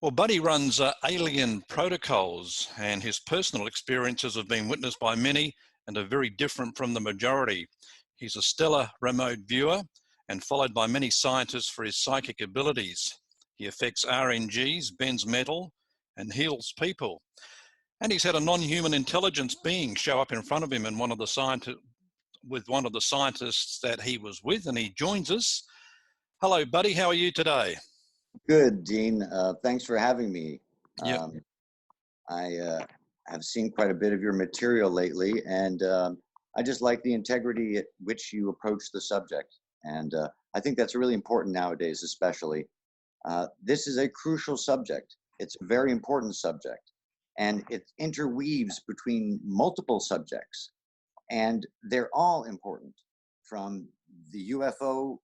Well, Buddy runs Alien Protocols, and his personal experiences have been witnessed by many and are very different from the majority. He's a stellar remote viewer and followed by many scientists for his psychic abilities. He affects RNGs, bends metal, and heals people. And he's had a non-human intelligence being show up in front of him in with one of the scientists that he was with, and he joins us. Hello, Buddy. How are you today? Good, Dean. Thanks for having me. Yep. I have seen quite a bit of your material lately, and I just like the integrity at which you approach the subject. And I think that's really important nowadays, especially. This is a crucial subject. It's a very important subject, and it interweaves between multiple subjects, and they're all important, from the UFO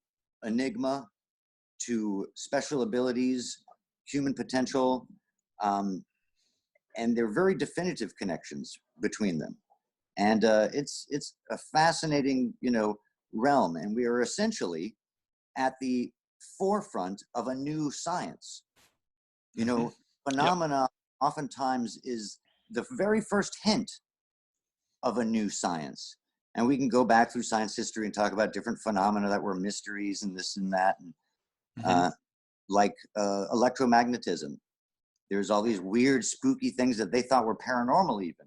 enigma to special abilities, human potential, and they're very definitive connections between them. And it's a fascinating, realm, and we are essentially at the forefront of a new science. Phenomena oftentimes is the very first hint of a new science. And we can go back through science history and talk about different phenomena that were mysteries and this and that. And like electromagnetism. There's all these weird, spooky things that they thought were paranormal even.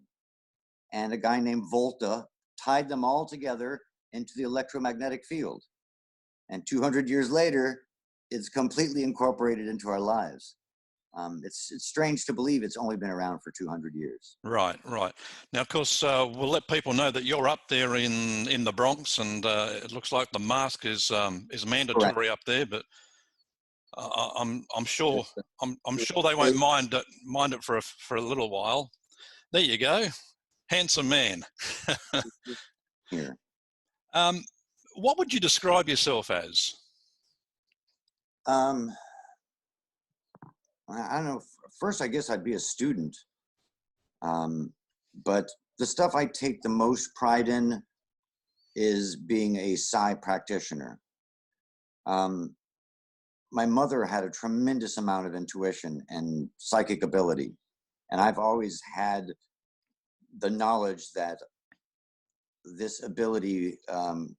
And a guy named Volta tied them all together into the electromagnetic field. And 200 years later, it's completely incorporated into our lives. It's strange to believe it's only been around for 200 years. Right. Now, of course, we'll let people know that you're up there in the Bronx, and it looks like the mask is mandatory. Correct. Up there, but I'm sure they won't mind it for a little while. There you go, handsome man. Here. What would you describe yourself as? I don't know. First, I guess I'd be a student. But the stuff I take the most pride in is being a psi practitioner. My mother had a tremendous amount of intuition and psychic ability. And I've always had the knowledge that this ability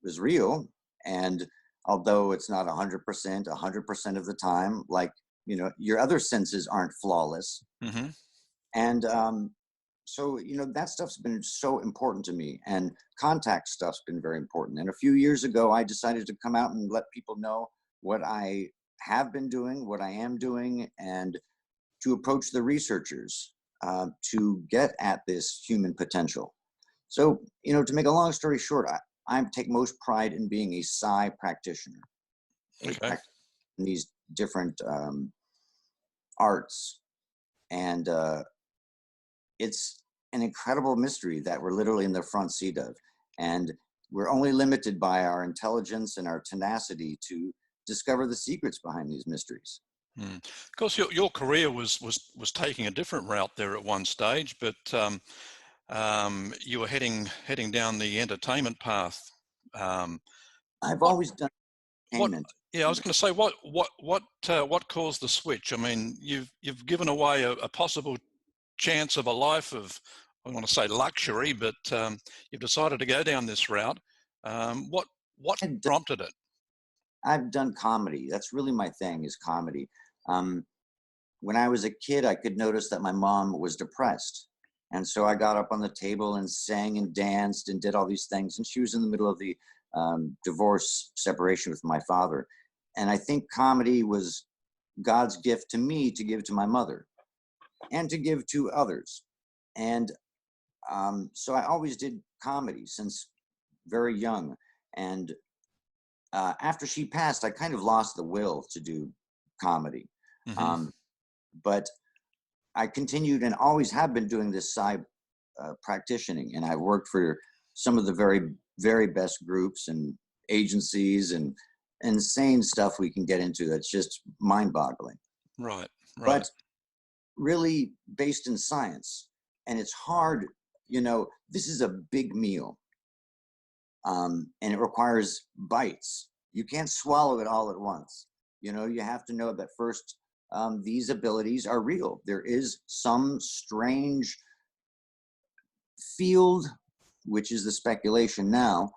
was real. And although it's not 100% of the time, like, your other senses aren't flawless. Mm-hmm. And so, that stuff's been so important to me, and contact stuff's been very important. And a few years ago, I decided to come out and let people know what I have been doing, what I am doing, and to approach the researchers to get at this human potential. So, to make a long story short, I take most pride in being a psi practitioner. Okay. In these different arts, and it's an incredible mystery that we're literally in the front seat of, and we're only limited by our intelligence and our tenacity to discover the secrets behind these mysteries. Of course, your career was taking a different route there at one stage, but you were heading down the entertainment path. I've always done entertainment. I was going to say, what caused the switch? I mean, you've given away a possible chance of a life of, I want to say luxury, but you've decided to go down this route. What prompted it? I've done comedy. That's really my thing, is comedy. When I was a kid, I could notice that my mom was depressed. And so I got up on the table and sang and danced and did all these things. And she was in the middle of the divorce separation with my father. And I think comedy was God's gift to me to give to my mother and to give to others. And so I always did comedy since very young. And after she passed, I kind of lost the will to do comedy. Mm-hmm. But I continued and always have been doing this psi practicing. And I've worked for some of the very, very best groups and agencies and insane stuff we can get into that's just mind-boggling. Right. But really based in science. And it's hard, this is a big meal. And it requires bites. You can't swallow it all at once. You have to know that first these abilities are real. There is some strange field, which is the speculation now,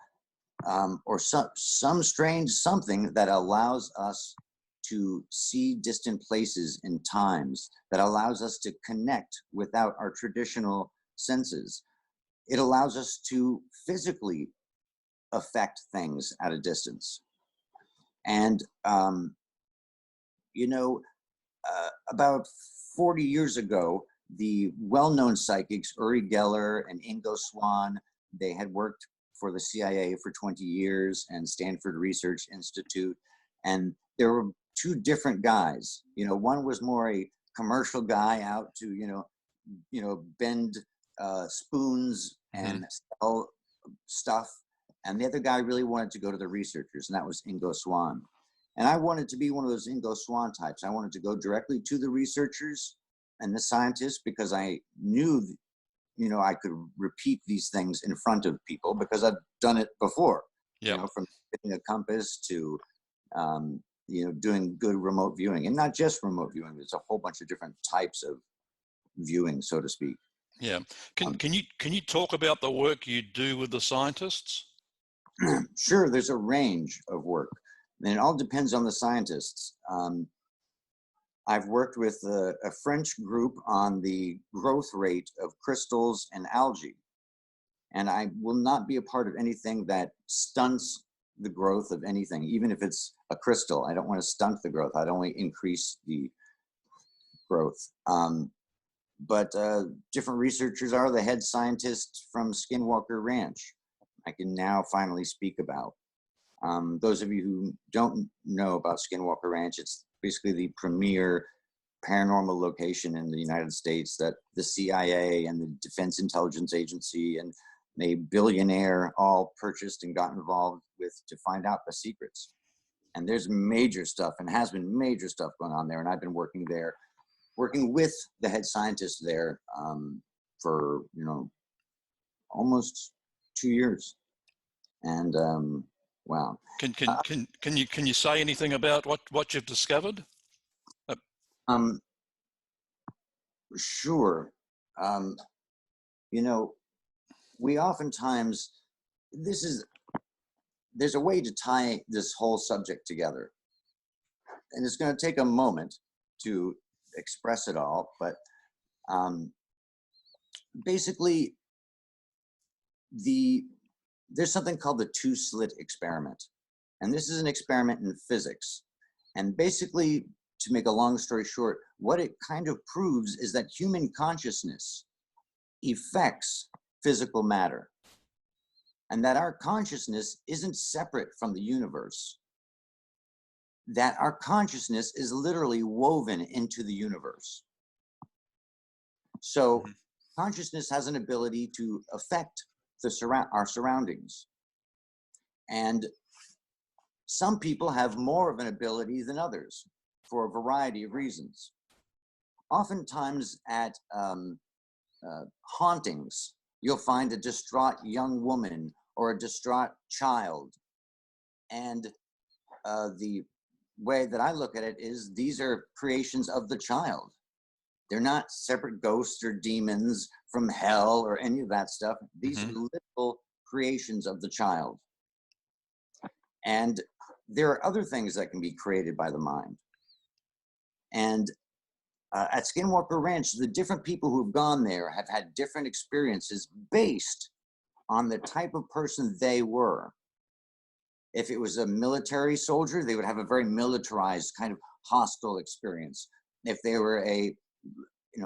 or some strange something that allows us to see distant places and times, that allows us to connect without our traditional senses. It allows us to physically affect things at a distance. And, you know, about 40 years ago, the well-known psychics Uri Geller and Ingo Swann, they had worked for the CIA for 20 years and Stanford Research Institute. And there were two different guys. You know, one was more a commercial guy out to, bend spoons and sell stuff. And the other guy really wanted to go to the researchers, and that was Ingo Swann. And I wanted to be one of those Ingo Swann types. I wanted to go directly to the researchers and the scientists, because I knew, I could repeat these things in front of people because I've done it before. Yep. From getting a compass to, doing good remote viewing, and not just remote viewing. There's a whole bunch of different types of viewing, so to speak. Yeah. Can you talk about the work you do with the scientists? Sure. There's a range of work, and it all depends on the scientists. I've worked with a French group on the growth rate of crystals and algae, and I will not be a part of anything that stunts the growth of anything, even if it's a crystal. I don't want to stunt the growth. I'd only increase the growth. But different researchers are the head scientists from Skinwalker Ranch. I can now finally speak about. Those of you who don't know about Skinwalker Ranch, it's basically the premier paranormal location in the United States that the CIA and the Defense Intelligence Agency and a billionaire all purchased and got involved with to find out the secrets. And there's major stuff, and has been major stuff going on there. And I've been working with the head scientist there for almost 2 years. And wow. Can you say anything about what you've discovered? Sure. We oftentimes, there's a way to tie this whole subject together, and it's going to take a moment to express it all, but basically there's something called the Two-Slit Experiment, and this is an experiment in physics. And basically, to make a long story short, what it kind of proves is that human consciousness affects physical matter, and that our consciousness isn't separate from the universe, that our consciousness is literally woven into the universe. So consciousness has an ability to affect our surroundings. And some people have more of an ability than others for a variety of reasons. Oftentimes at hauntings, you'll find a distraught young woman or a distraught child. And the way that I look at it is these are creations of the child. They're not separate ghosts or demons from hell or any of that stuff. These are literal creations of the child. And there are other things that can be created by the mind. And at Skinwalker Ranch, the different people who've gone there have had different experiences based on the type of person they were. If it was a military soldier, they would have a very militarized kind of hostile experience. If they were a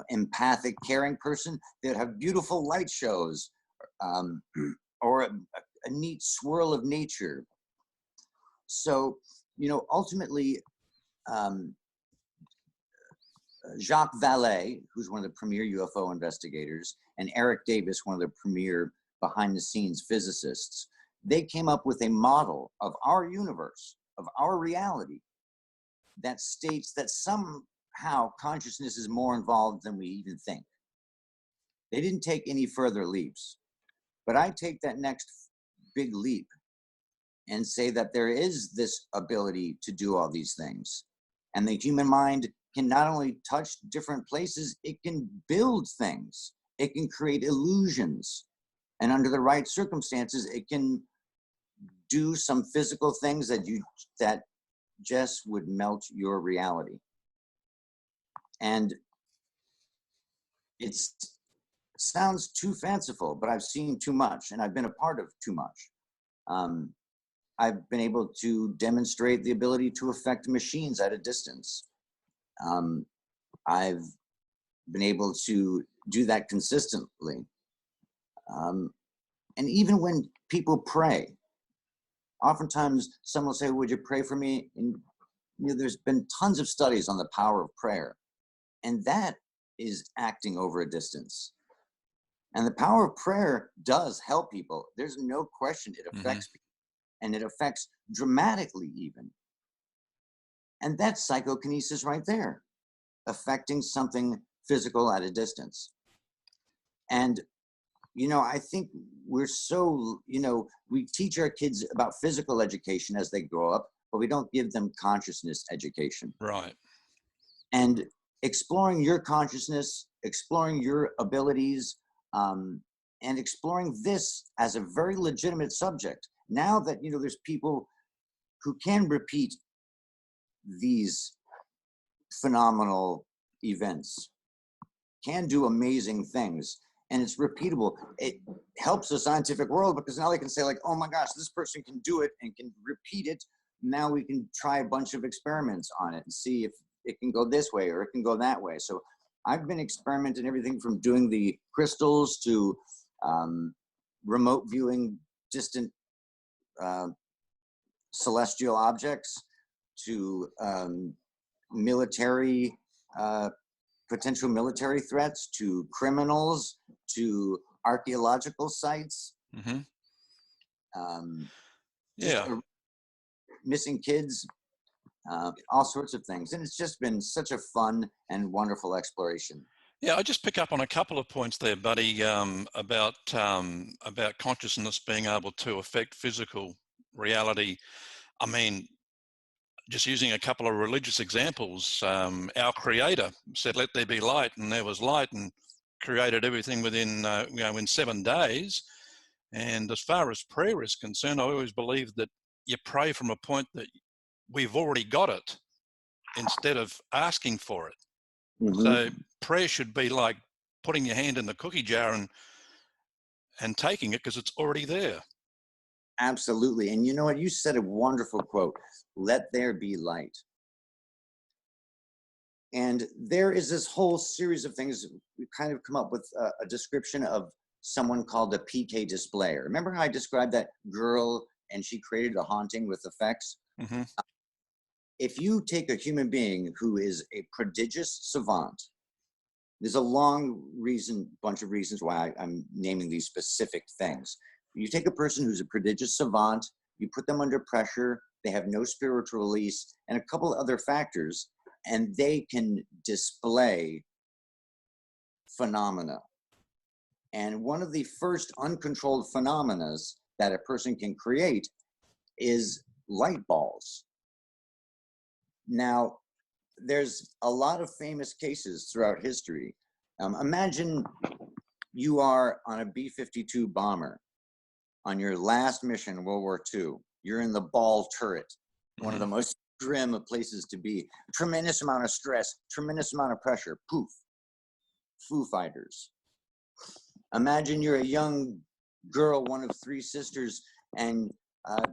empathic, caring person, they'd have beautiful light shows or a neat swirl of nature. So, ultimately, Jacques Vallée, who's one of the premier UFO investigators, and Eric Davis, one of the premier behind-the-scenes physicists, they came up with a model of our universe, of our reality, that states that somehow consciousness is more involved than we even think. They didn't take any further leaps, but I take that next big leap and say that there is this ability to do all these things. And the human mind can not only touch different places, it can build things. It can create illusions. And under the right circumstances, it can do some physical things that just would melt your reality. And it sounds too fanciful, but I've seen too much, and I've been a part of too much. I've been able to demonstrate the ability to affect machines at a distance. I've been able to do that consistently. And even when people pray, oftentimes someone will say, would you pray for me? And there's been tons of studies on the power of prayer. And that is acting over a distance. And the power of prayer does help people. There's no question it affects people. And it affects dramatically even. And that's psychokinesis right there, affecting something physical at a distance. And, I think we're so, we teach our kids about physical education as they grow up, but we don't give them consciousness education. Right. And exploring your consciousness, exploring your abilities, and exploring this as a very legitimate subject. Now that, there's people who can repeat these phenomenal events, can do amazing things, and it's repeatable. It helps the scientific world because now they can say like, oh my gosh, this person can do it and can repeat it. Now we can try a bunch of experiments on it and see if it can go this way or it can go that way. So I've been experimenting everything from doing the crystals to remote viewing distant celestial objects to military, potential military threats, to criminals, to archaeological sites. Missing kids, all sorts of things. And it's just been such a fun and wonderful exploration. Yeah, I just pick up on a couple of points there, buddy, about consciousness being able to affect physical reality. I mean, just using a couple of religious examples, our Creator said, "Let there be light," and there was light, and created everything within, in 7 days. And as far as prayer is concerned, I always believe that you pray from a point that we've already got it, instead of asking for it. So prayer should be like putting your hand in the cookie jar and taking it because it's already there. Absolutely. And you know what? You said a wonderful quote, let there be light. And there is this whole series of things. We've kind of come up with a description of someone called a PK displayer. Remember how I described that girl and she created a haunting with effects? If you take a human being who is a prodigious savant, there's a bunch of reasons why I'm naming these specific things. You take a person who's a prodigious savant, you put them under pressure, they have no spiritual release, and a couple of other factors, and they can display phenomena. And one of the first uncontrolled phenomena that a person can create is light balls. Now, there's a lot of famous cases throughout history. Imagine you are on a B-52 bomber on your last mission in World War II. You're in the ball turret, one of the most grim of places to be. Tremendous amount of stress, tremendous amount of pressure. Poof. Foo Fighters. Imagine you're a young girl, one of 3 sisters, and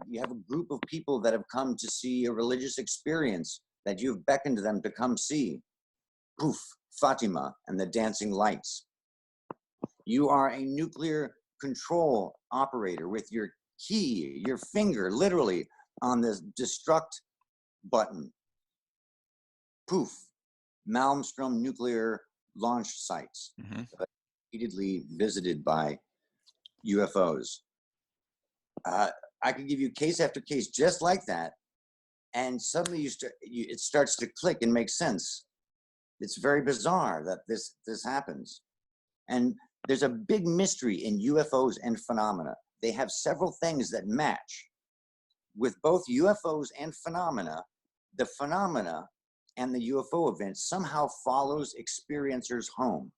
you have a group of people that have come to see a religious experience that you've beckoned them to come see. Poof, Fatima and the dancing lights. You are a nuclear control operator with your key, your finger, literally on the destruct button. Poof, Malmstrom nuclear launch sites, repeatedly visited by UFOs. I could give you case after case just like that, and suddenly it starts to click and make sense. It's very bizarre that this happens. And there's a big mystery in UFOs and phenomena. They have several things that match. With both UFOs and phenomena, the phenomena and the UFO event somehow follows experiencers home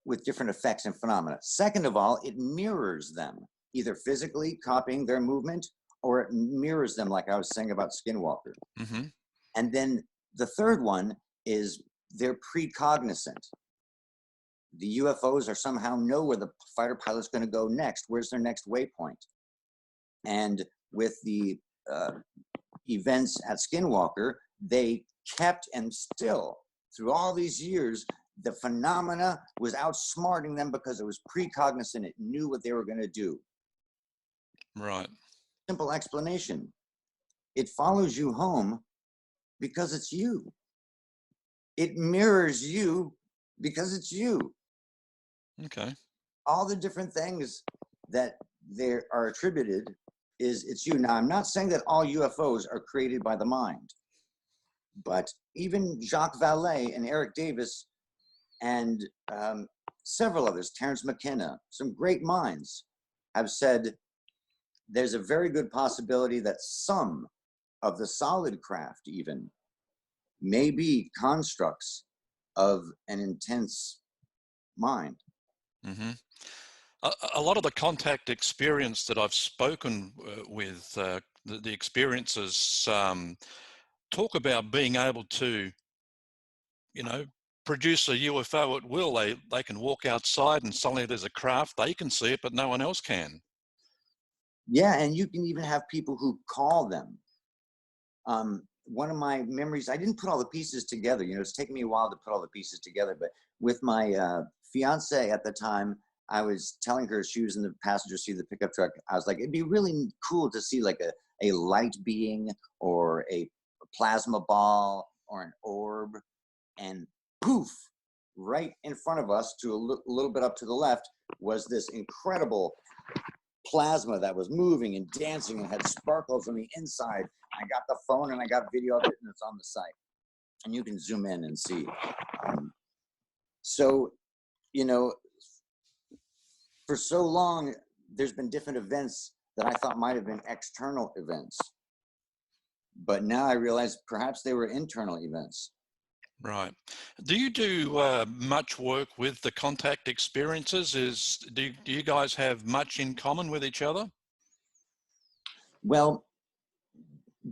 with different effects and phenomena. Second of all, it mirrors them, either physically copying their movement, or it mirrors them, like I was saying about Skinwalker. Mm-hmm. And then the third one is they're precognizant. The UFOs are somehow know where the fighter pilot's going to go next. Where's their next waypoint? And with the events at Skinwalker, they kept, and still, through all these years, the phenomena was outsmarting them because it was precognizant. It knew what they were going to do. Right. Simple explanation. It follows you home because it's you. It mirrors you because it's you. Okay. All the different things that they are attributed is it's you. Now, I'm not saying that all UFOs are created by the mind, but even Jacques Vallée and Eric Davis and several others, Terence McKenna, some great minds, have said there's a very good possibility that some of the solid craft even may be constructs of an intense mind. Mm-hmm. A lot of the contact experience that I've spoken with, the experiences talk about being able to, produce a UFO at will. They can walk outside and suddenly there's a craft, they can see it, but no one else can. Yeah, and you can even have people who call them. One of my memories, I didn't put all the pieces together. It's taken me a while to put all the pieces together, but with my fiance at the time, I was telling her, she was in the passenger seat of the pickup truck. I was like, it'd be really cool to see like a light being or a plasma ball or an orb, and poof, right in front of us to a little bit up to the left was this incredible plasma that was moving and dancing and had sparkles on the inside. I got the phone and I got video of it, and it's on the site. And you can zoom in and see. So, for so long, there's been different events that I thought might have been external events. But now I realize perhaps they were internal events. Right. Do you do much work with the contact experiences? Do you guys have much in common with each other? Well,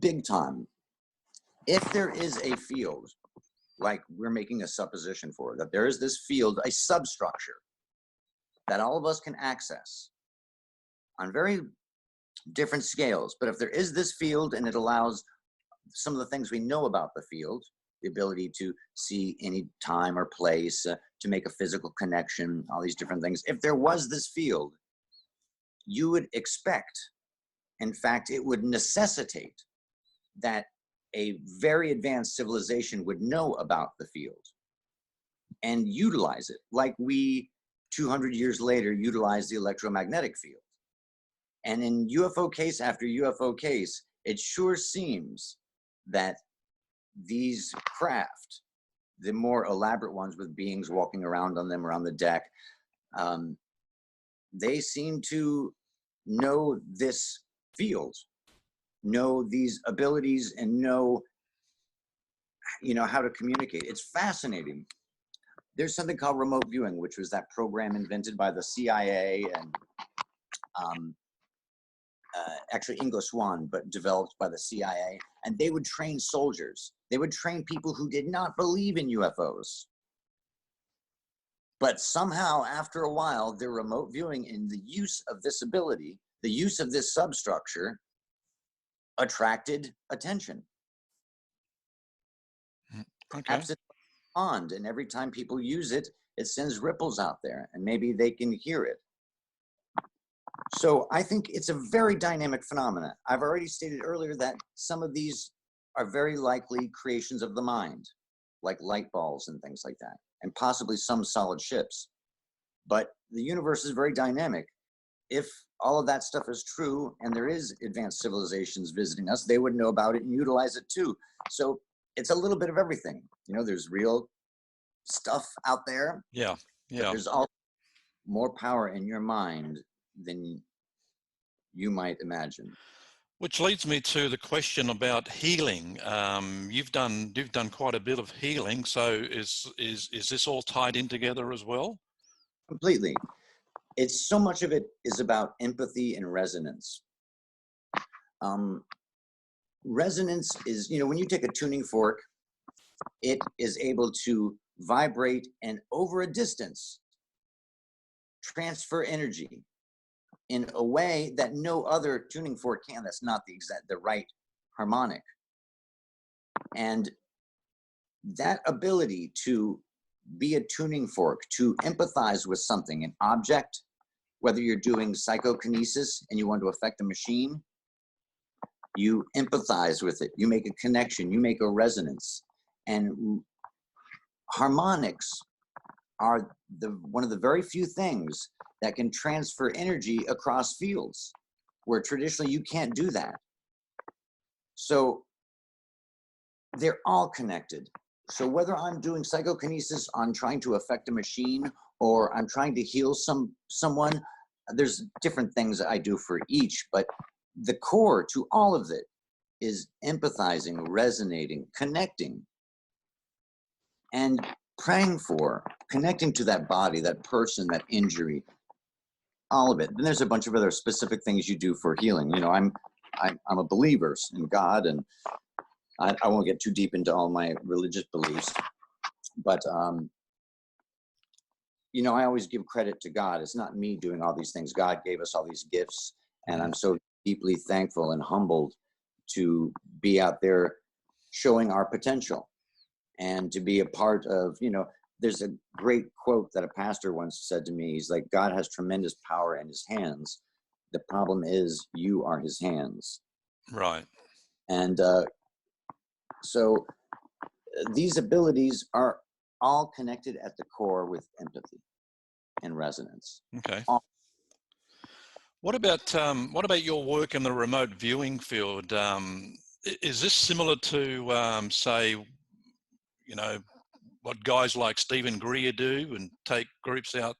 big time. If there is a field, like we're making a supposition for, that there is this field, a substructure that all of us can access on very different scales. But if there is this field and it allows some of the things we know about the field, the ability to see any time or place, to make a physical connection, all these different things. If there was this field, you would expect, in fact, it would necessitate that a very advanced civilization would know about the field and utilize it, like we 200 years later utilize the electromagnetic field. And in UFO case after UFO case, it sure seems that these craft, the more elaborate ones with beings walking around on them around the deck, they seem to know this field, know these abilities, and know how to communicate. It's fascinating. There's something called remote viewing, which was that program invented by the CIA and actually English one, but developed by the CIA. And they would train soldiers. They would train people who did not believe in UFOs. But somehow, after a while, their remote viewing and the use of this ability, the use of this substructure, attracted attention. Okay. Perhaps it's a pond, and every time people use it, it sends ripples out there, and maybe they can hear it. So I think it's a very dynamic phenomenon. I've already stated earlier that some of these are very likely creations of the mind, like light balls and things like that, and possibly some solid ships. But the universe is very dynamic. If all of that stuff is true and there is advanced civilizations visiting us, they would know about it and utilize it too. So it's a little bit of everything. There's real stuff out there. Yeah. But there's also more power in your mind than you might imagine. Which leads me to the question about healing. You've done quite a bit of healing, so is this all tied in together as well? Completely. It's so much of it is about empathy and resonance. Resonance is, when you take a tuning fork, it is able to vibrate and over a distance transfer energy in a way that no other tuning fork can. That's not the right harmonic. And that ability to be a tuning fork, to empathize with something, an object, whether you're doing psychokinesis and you want to affect a machine, you empathize with it, you make a connection, you make a resonance. And harmonics are one of the very few things that can transfer energy across fields, where traditionally you can't do that. So they're all connected. So whether I'm doing psychokinesis on trying to affect a machine, or I'm trying to heal someone, there's different things that I do for each, but the core to all of it is empathizing, resonating, connecting, and praying for, connecting to that body, that person, that injury, all of it. Then there's a bunch of other specific things you do for healing. I'm a believer in God, and I won't get too deep into all my religious beliefs, but I always give credit to God. It's not me doing all these things. God gave us all these gifts, and I'm so deeply thankful and humbled to be out there showing our potential and to be a part of, there's a great quote that a pastor once said to me. He's like, God has tremendous power in his hands. The problem is you are his hands. Right. And so these abilities are all connected at the core with empathy and resonance. Okay. What about your work in the remote viewing field? Is this similar to, say, what guys like Stephen Greer do and take groups out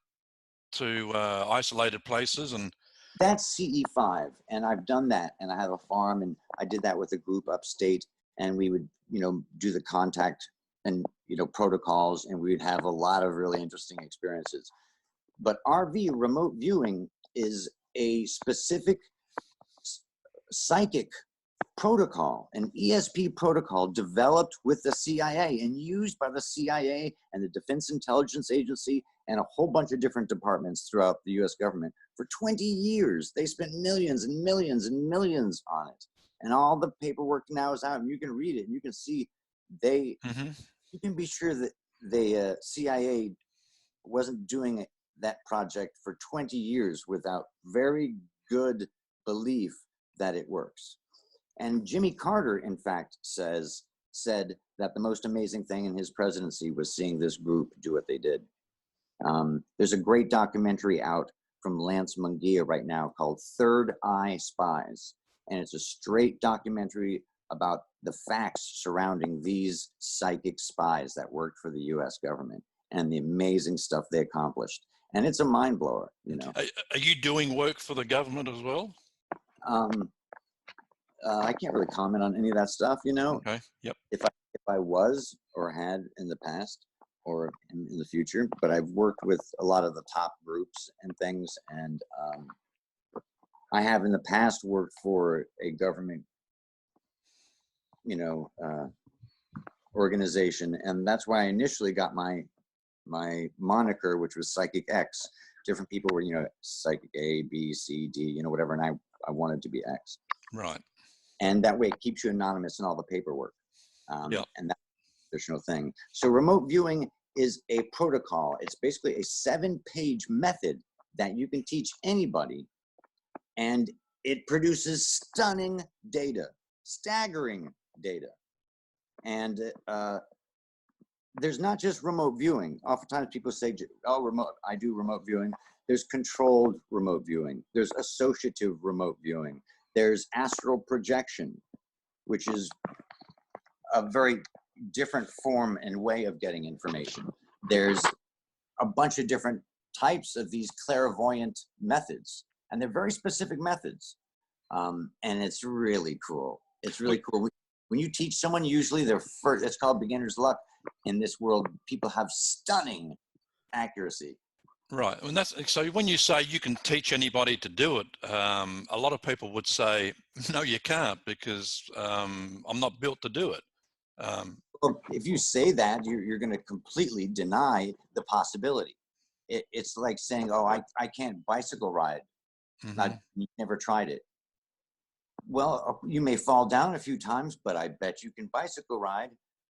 to isolated places? And that's CE5, and I've done that, and I have a farm, and I did that with a group upstate, and we would, do the contact and, protocols, and we'd have a lot of really interesting experiences. But RV, remote viewing, is a specific psychic protocol, an ESP protocol developed with the CIA and used by the CIA and the Defense Intelligence Agency and a whole bunch of different departments throughout the US government for 20 years. They spent millions and millions and millions on it. And all the paperwork now is out, and you can read it, and you can see you can be sure that the CIA wasn't doing that project for 20 years without very good belief that it works. And Jimmy Carter, in fact, said that the most amazing thing in his presidency was seeing this group do what they did. There's a great documentary out from Lance Munguia right now called Eye Spies. And it's a straight documentary about the facts surrounding these psychic spies that worked for the US government and the amazing stuff they accomplished. And it's a mind blower, Are you doing work for the government as well? I can't really comment on any of that stuff, Okay. Yep. If I was or had in the past or in the future, but I've worked with a lot of the top groups and things, and I have in the past worked for a government, organization, and that's why I initially got my moniker, which was Psychic X. Different people were, Psychic A, B, C, D, whatever, and I wanted to be X. Right. And that way it keeps you anonymous in all the paperwork. Yep. And that's an additional thing. So remote viewing is a protocol. It's basically a 7-page method that you can teach anybody, and it produces stunning data, staggering data. And there's not just remote viewing. Oftentimes people say, oh, I do remote viewing. There's controlled remote viewing. There's associative remote viewing. There's astral projection, which is a very different form and way of getting information. There's a bunch of different types of these clairvoyant methods, and they're very specific methods. And it's really cool. It's really cool. When you teach someone, usually they're first, it's called beginner's luck. In this world, people have stunning accuracy. Right. And that's so when you say you can teach anybody to do it, a lot of people would say, no, you can't, because I'm not built to do it. Well, if you say that, you're going to completely deny the possibility. It's like saying, oh, I can't bicycle ride. You never tried it. Well, you may fall down a few times, but I bet you can bicycle ride.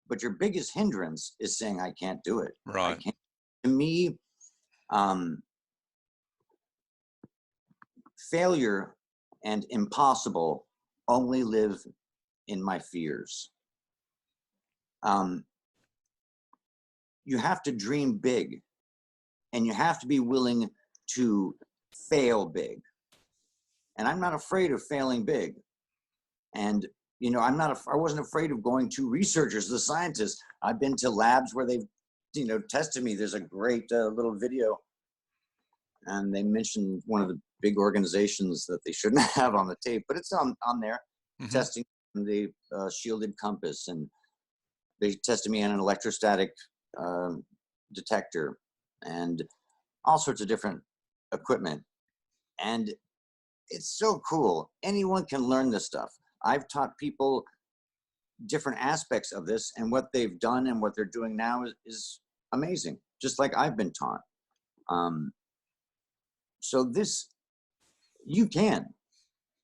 But your biggest hindrance is saying, I can't do it. Right. I can't. To me, failure and impossible only live in my fears. You have to dream big, and you have to be willing to fail big. And I'm not afraid of failing big. And you know, I wasn't afraid of going to researchers, the scientists. I've been to labs where they've, you know, tested me. There's a great little video, and they mentioned one of the big organizations that they shouldn't have on the tape, but it's on there, testing the shielded compass, and they tested me on an electrostatic detector and all sorts of different equipment. And it's so cool. Anyone can learn this stuff. I've taught people different aspects of this, and what they've done and what they're doing now is amazing, just like I've been taught. So this, you can,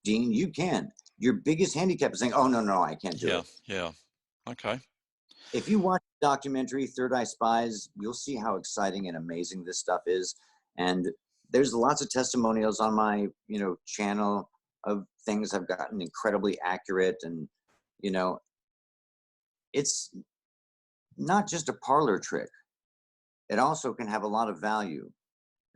Dean, you can. Your biggest handicap is saying, oh, no, I can't do it. Yeah. Okay. If you watch the documentary, Third Eye Spies, you'll see how exciting and amazing this stuff is. And there's lots of testimonials on my, you know, channel of things I've gotten incredibly accurate. And, you know, it's not just a parlor trick. It also can have a lot of value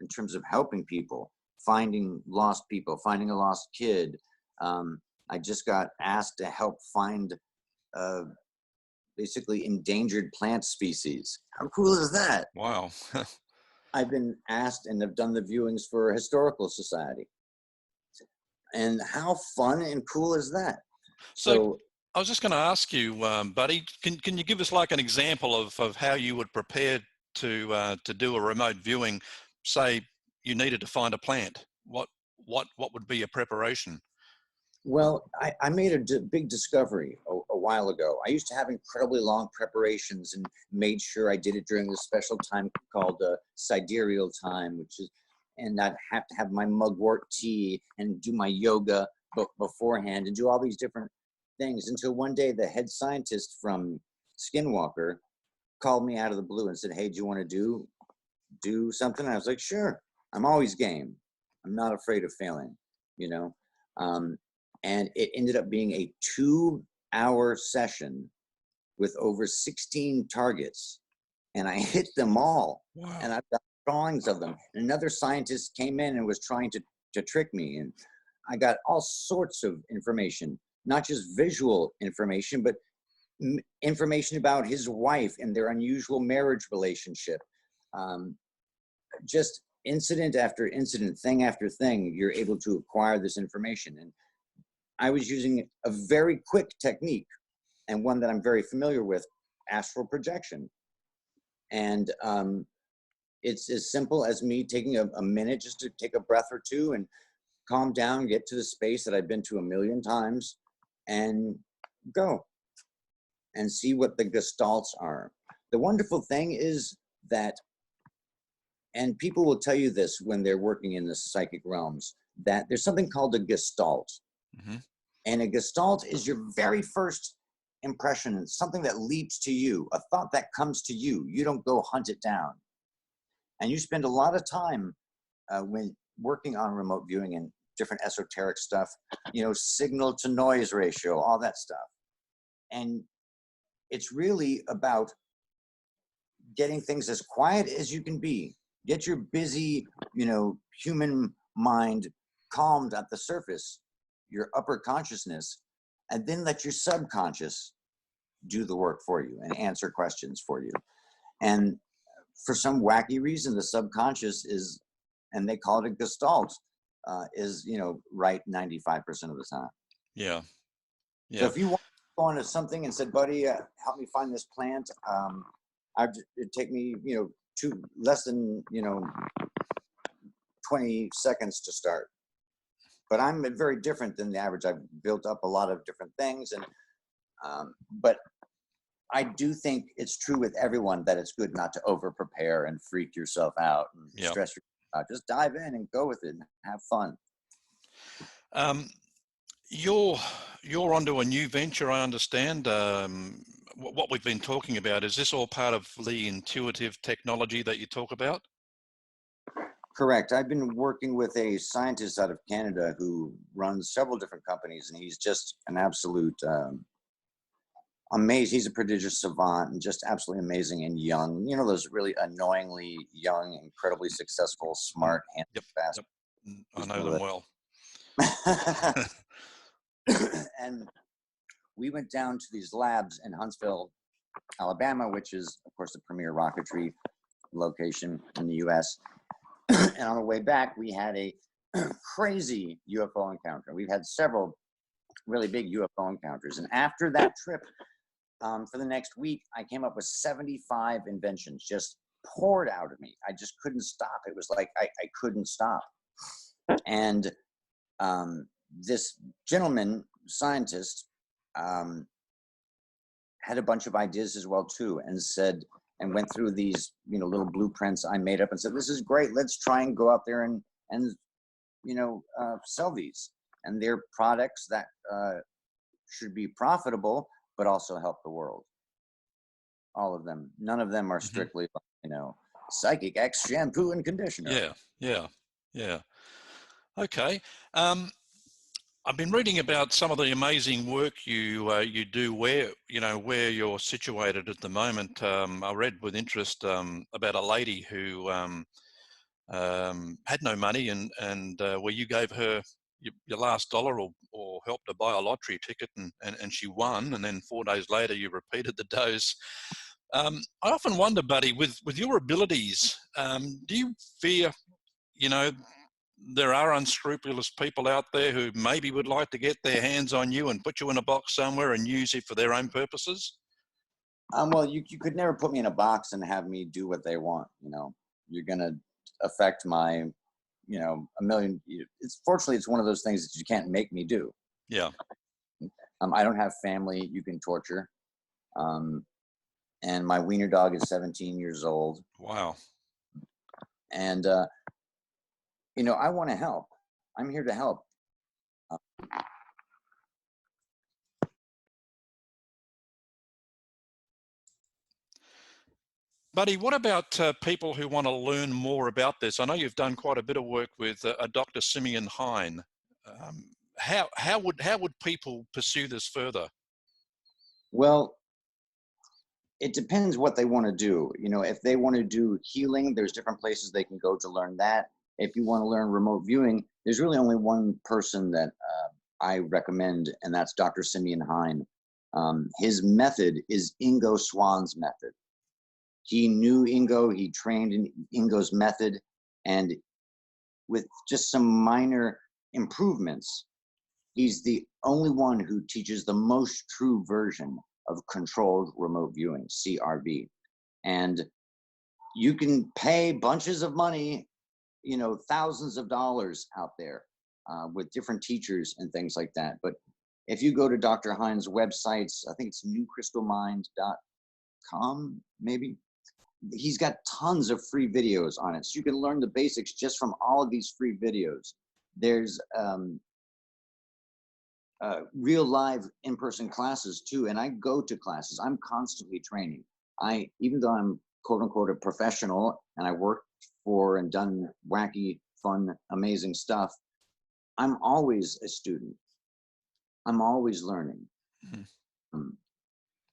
in terms of helping people, finding lost people, finding a lost kid. I just got asked to help find basically endangered plant species. How cool is that? Wow. I've been asked and have done the viewings for a historical society. And how fun and cool is that? So I was just going to ask you, buddy, can you give us like an example of how you would prepare to do a remote viewing? Say you needed to find a plant. What would be your preparation? Well, I made a big discovery a while ago. I used to have incredibly long preparations and made sure I did it during this special time called sidereal time, which is, and I'd have to have my mugwort tea and do my yoga beforehand and do all these different things until one day the head scientist from Skinwalker called me out of the blue and said, hey, do you want to do something? And I was like, sure, I'm always game. I'm not afraid of failing, you know? And it ended up being a 2-hour session with over 16 targets. And I hit them all. Wow. And I've got drawings of them. And another scientist came in and was trying to trick me. And I got all sorts of information, not just visual information, but information about his wife and their unusual marriage relationship. Just incident after incident, thing after thing, you're able to acquire this information. And I was using a very quick technique, and one that I'm very familiar with, astral projection. And it's as simple as me taking a minute just to take a breath or two and calm down, get to the space that I've been to a million times, and go and see what the gestalts are. The wonderful thing is that, and people will tell you this when they're working in the psychic realms, that there's something called a gestalt. And a gestalt is your very first impression. It's something that leaps to you, a thought that comes to you. You don't go hunt it down. And you spend a lot of time when working on remote viewing and different esoteric stuff, you know, signal to noise ratio, all that stuff. And it's really about getting things as quiet as you can be. Get your busy, you know, human mind calmed at the surface, your upper consciousness, and then let your subconscious do the work for you and answer questions for you. And for some wacky reason, the subconscious is, and they call it a gestalt, is, right 95% of the time. Yeah. So Yeah. if you want to go on to something and said, buddy, help me find this plant, it'd take me, less than, 20 seconds to start. But I'm very different than the average. I've built up a lot of different things, and but I do think it's true with everyone that it's good not to over prepare and freak yourself out and Yeah. stress yourself out. Just dive in and go with it and have fun. You're onto a new venture, I understand. What we've been talking about, is this all part of the intuitive technology that you talk about? Correct. I've been working with a scientist out of Canada who runs several different companies, and he's just an absolute amazing. He's a prodigious savant and just absolutely amazing and young. Those really annoyingly young, incredibly successful, smart, handsome, Yep. fast. Yep. I know them well. And we went down to these labs in Huntsville, Alabama, which is, of course, the premier rocketry location in the U.S. And on the way back, we had a crazy UFO encounter. We've had several really big UFO encounters. And after that trip, for the next week, I came up with 75 inventions just poured out of me. I just couldn't stop. It was like I couldn't stop. And this gentleman, scientist, had a bunch of ideas as well too, and said, and went through these little blueprints I made up and said, this is great, let's try and go out there and sell these. And they're products that should be profitable but also help the world. All of them. None of them are strictly Psychic X shampoo and conditioner. Yeah. Okay. I've been reading about some of the amazing work you do where you're situated at the moment. I read with interest about a lady who had no money, and where you gave her your last dollar or helped her buy a lottery ticket, and she won, and then 4 days later you repeated the dose. I often wonder, buddy, with your abilities, do you fear, there are unscrupulous people out there who maybe would like to get their hands on you and put you in a box somewhere and use it for their own purposes? Well, you could never put me in a box and have me do what they want. You're going to affect my, a million. Fortunately, it's one of those things that you can't make me do. Yeah. I don't have family you can torture. And my wiener dog is 17 years old. Wow. And, I want to help. I'm here to help. Buddy, what about people who want to learn more about this? I know you've done quite a bit of work with a Dr. Simeon Hein. How would people pursue this further? Well, it depends what they want to do. If they want to do healing, there's different places they can go to learn that. If you want to learn remote viewing, there's really only one person that I recommend, and that's Dr. Simeon Hein. His method is Ingo Swann's method. He knew Ingo, he trained in Ingo's method, and with just some minor improvements, he's the only one who teaches the most true version of controlled remote viewing, CRV. And you can pay bunches of money, thousands of dollars out there with different teachers and things like that. But if you go to Dr. Hein's websites, I think it's newcrystalmind.com, maybe. He's got tons of free videos on it. So you can learn the basics just from all of these free videos. There's real live in-person classes too. And I go to classes. I'm constantly training. Even though I'm quote unquote a professional and I worked for and done wacky, fun, amazing stuff, I'm always a student. I'm always learning. Mm-hmm.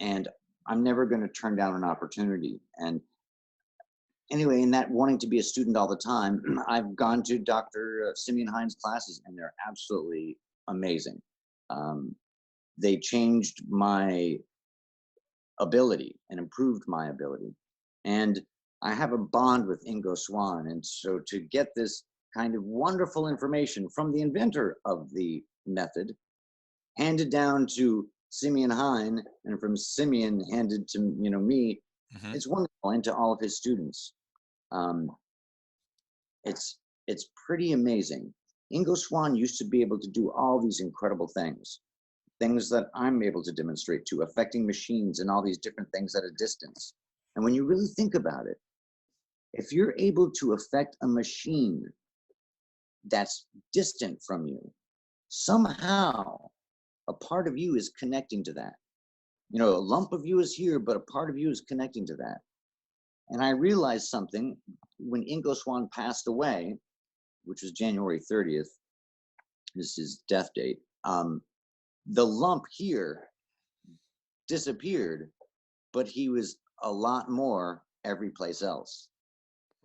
And I'm never going to turn down an opportunity. And anyway, in that wanting to be a student all the time, I've gone to Dr. Simeon Hein's classes, and they're absolutely amazing. They changed my ability and improved my ability. And I have a bond with Ingo Swann. And so to get this kind of wonderful information from the inventor of the method, handed down to Simeon Hein, and from Simeon handed to me. Hmm. It's wonderful, and to all of his students. Um, it's pretty amazing. Ingo Swann used to be able to do all these incredible things that I'm able to demonstrate to, affecting machines and all these different things at a distance. And when you really think about it, if you're able to affect a machine that's distant from you, somehow a part of you is connecting to that. A lump of you is here, but a part of you is connecting to that. And I realized something when Ingo Swann passed away, which was January 30th, is his death date. The lump here disappeared, but he was a lot more every place else.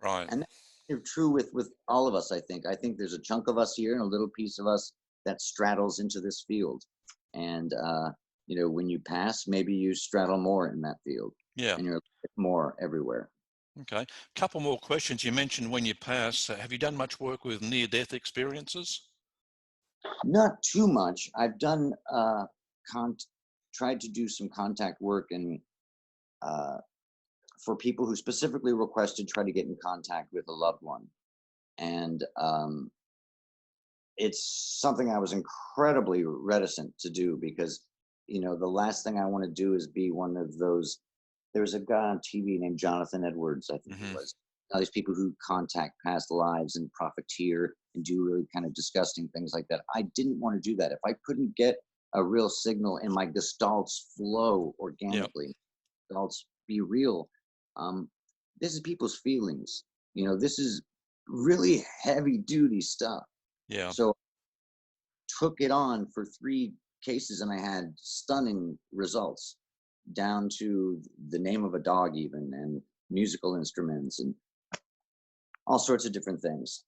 Right. And that's true with all of us, I think. I think there's a chunk of us here and a little piece of us that straddles into this field. And, when you pass, maybe you straddle more in that field. Yeah. And you're more everywhere. Okay. Couple more questions. You mentioned when you pass, have you done much work with near-death experiences? Not too much. I've done, tried to do some contact work and for people who specifically requested try to get in contact with a loved one. And it's something I was incredibly reticent to do because, the last thing I want to do is be one of those. There was a guy on TV named Jonathan Edwards, I think Mm-hmm. it was. All these people who contact past lives and profiteer and do really kind of disgusting things like that. I didn't want to do that. If I couldn't get a real signal and my gestalts flow organically, gestalts be real. This is people's feelings. This is really heavy duty stuff. Yeah. So took it on for 3 cases and I had stunning results, down to the name of a dog even, and musical instruments and all sorts of different things.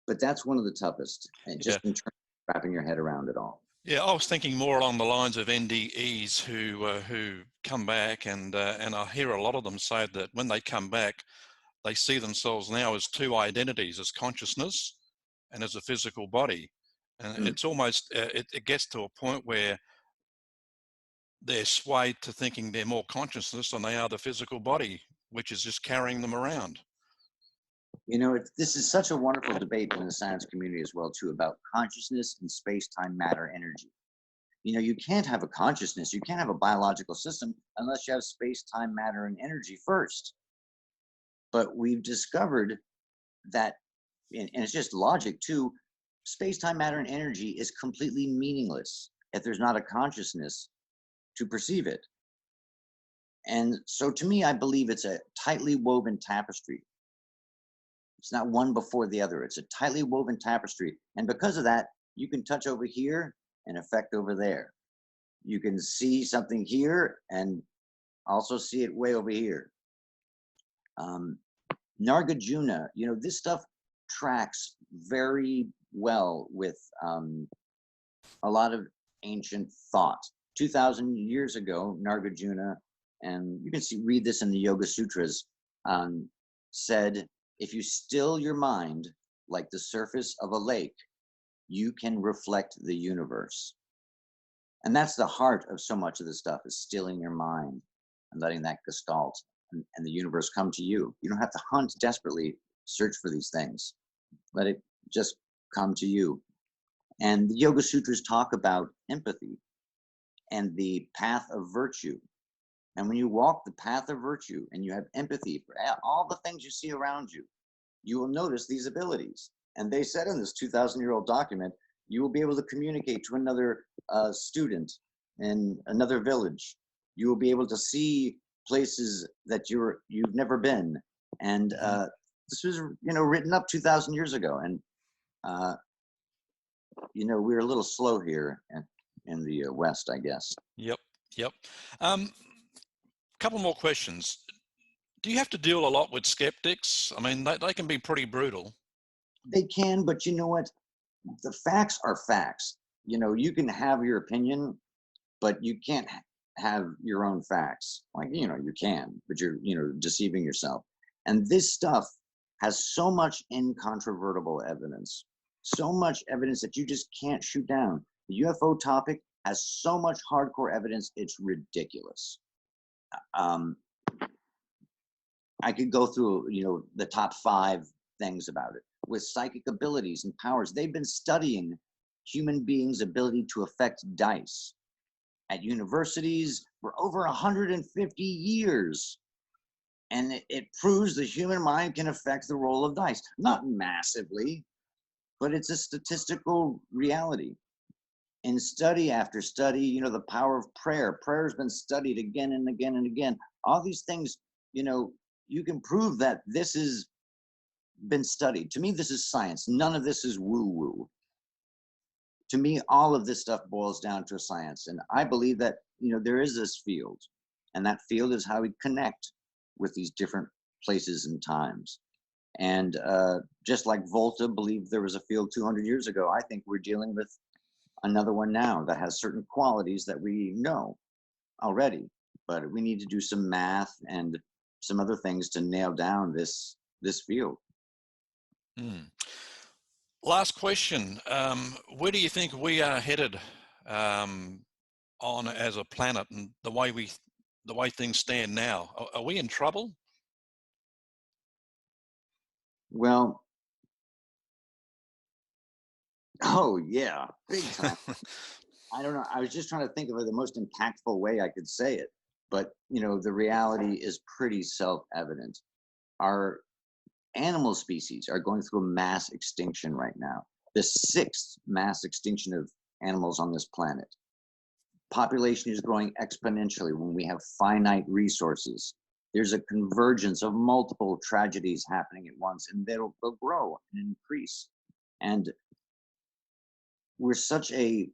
But that's one of the toughest, and Yeah. just in terms of wrapping your head around it all. Yeah, I was thinking more along the lines of NDEs who come back, and I hear a lot of them say that when they come back, they see themselves now as 2 identities, as consciousness and as a physical body, and Mm. it's almost it gets to a point where they're swayed to thinking they're more consciousness than they are the physical body, which is just carrying them around. This is such a wonderful debate in the science community as well too, about consciousness and space-time matter energy. You can't have a consciousness, you can't have a biological system unless you have space-time matter and energy first. But we've discovered that, and it's just logic too, space-time matter and energy is completely meaningless if there's not a consciousness to perceive it. And so to me, I believe it's a tightly woven tapestry. It's not one before the other. It's a tightly woven tapestry. And because of that, you can touch over here and affect over there. You can see something here and also see it way over here. Nargajuna, this stuff tracks very well with a lot of ancient thought. 2,000 years ago, Nargajuna, and you can read this in the Yoga Sutras, said, if you still your mind like the surface of a lake, you can reflect the universe. And that's the heart of so much of this stuff, is stilling your mind and letting that gestalt and the universe come to you. You don't have to hunt desperately, search for these things. Let it just come to you. And the Yoga Sutras talk about empathy and the path of virtue. And when you walk the path of virtue and you have empathy for all the things you see around you, you will notice these abilities. And they said in this 2,000-year-old document, you will be able to communicate to another student in another village. You will be able to see places that you've never been. And this was, written up 2,000 years ago. And, we're a little slow here in the West, I guess. Yep. Couple more questions. Do you have to deal a lot with skeptics? I mean, they can be pretty brutal. They can, but you know what? The facts are facts. You can have your opinion, but you can't have your own facts. Like, you can, but you're, deceiving yourself. And this stuff has so much incontrovertible evidence, so much evidence that you just can't shoot down. The UFO topic has so much hardcore evidence, it's ridiculous. Um, I could go through, the top 5 things about it. With psychic abilities and powers, they've been studying human beings' ability to affect dice at universities for over 150 years. And it proves the human mind can affect the roll of dice. Not massively, but it's a statistical reality. In study after study, the power of prayer. Prayer has been studied again and again and again. All these things, you can prove that this has been studied. To me, this is science. None of this is woo-woo. To me, all of this stuff boils down to science. And I believe that, there is this field. And that field is how we connect with these different places and times. And just like Volta believed there was a field 200 years ago, I think we're dealing with another one now that has certain qualities that we know already. But we need to do some math and some other things to nail down this field. Last question. Where do you think we are headed on as a planet, and the way things stand now? Are we in trouble? Well, oh yeah, big time. I don't know. I was just trying to think of the most impactful way I could say it, but the reality is pretty self-evident. Our animal species are going through a mass extinction right now. The 6th mass extinction of animals on this planet. Population is growing exponentially when we have finite resources. There's a convergence of multiple tragedies happening at once, and they'll grow and increase. And we're such a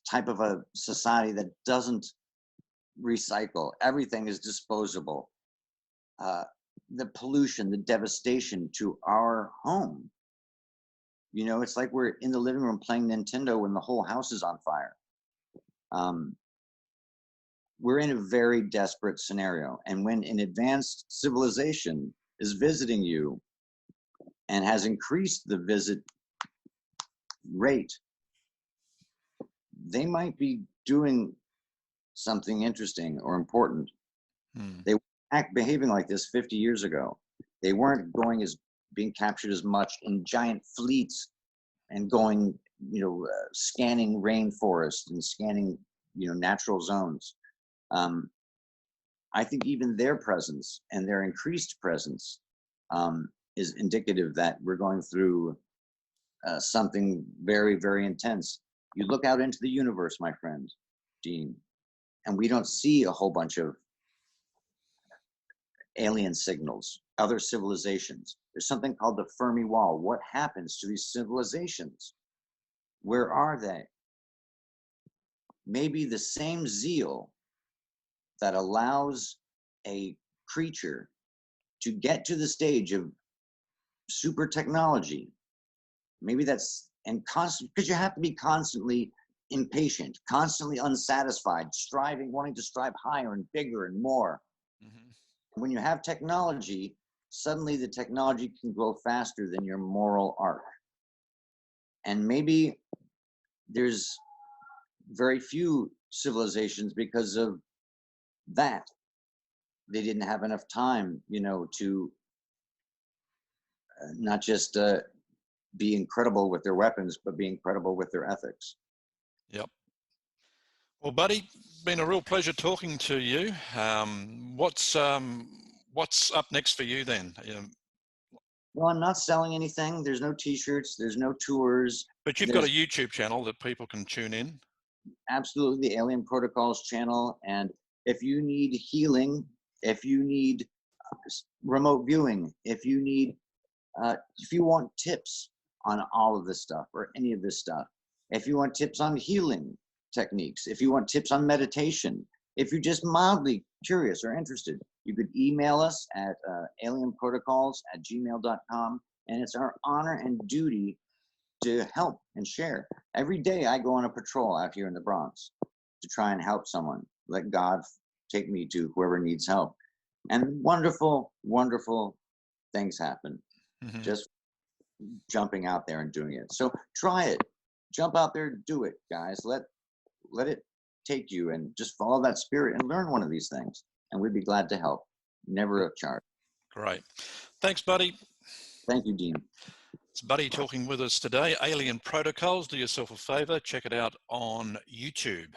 type of a society that doesn't recycle. Everything is disposable. The pollution, the devastation to our home. It's like we're in the living room playing Nintendo when the whole house is on fire. We're in a very desperate scenario. And when an advanced civilization is visiting you and has increased the visit rate, they might be doing something interesting or important. They weren't behaving like this 50 years ago. They weren't being captured as much in giant fleets and going, scanning rainforests and scanning, natural zones. I think even their presence and their increased presence is indicative that we're going through something very, very intense. You look out into the universe, my friend, Dean, and we don't see a whole bunch of alien signals, other civilizations. There's something called the Fermi Wall. What happens to these civilizations? Where are they? Maybe the same zeal that allows a creature to get to the stage of super technology, maybe that's, and constant, because you have to be constantly impatient, constantly unsatisfied, striving, wanting to strive higher and bigger and more. When you have technology, suddenly the technology can grow faster than your moral arc. And maybe there's very few civilizations because of that. They didn't have enough time, to not just be incredible with their weapons, but be incredible with their ethics. Yep. Well, buddy, been a real pleasure talking to you. What's up next for you then? Well, I'm not selling anything. There's no T-shirts. There's no tours. But you've got a YouTube channel that people can tune in. Absolutely, the Alien Protocols channel. And if you need healing, if you need remote viewing, if you want tips on all of this stuff or any of this stuff, if you want tips on healing techniques, if you want tips on meditation, if you're just mildly curious or interested, you could email us at alienprotocols@gmail.com. And it's our honor and duty to help and share. Every day I go on a patrol out here in the Bronx to try and help someone. Let God take me to whoever needs help. And wonderful, wonderful things happen. Hmm. Just jumping out there and doing it. So try it. Jump out there, do it, guys. Let it take you, and just follow that spirit and learn one of these things. And we'd be glad to help. Never a charge. Great. Thanks, Buddy. Thank you, Dean. It's Buddy talking with us today. Alien Protocols. Do yourself a favor, check it out on YouTube.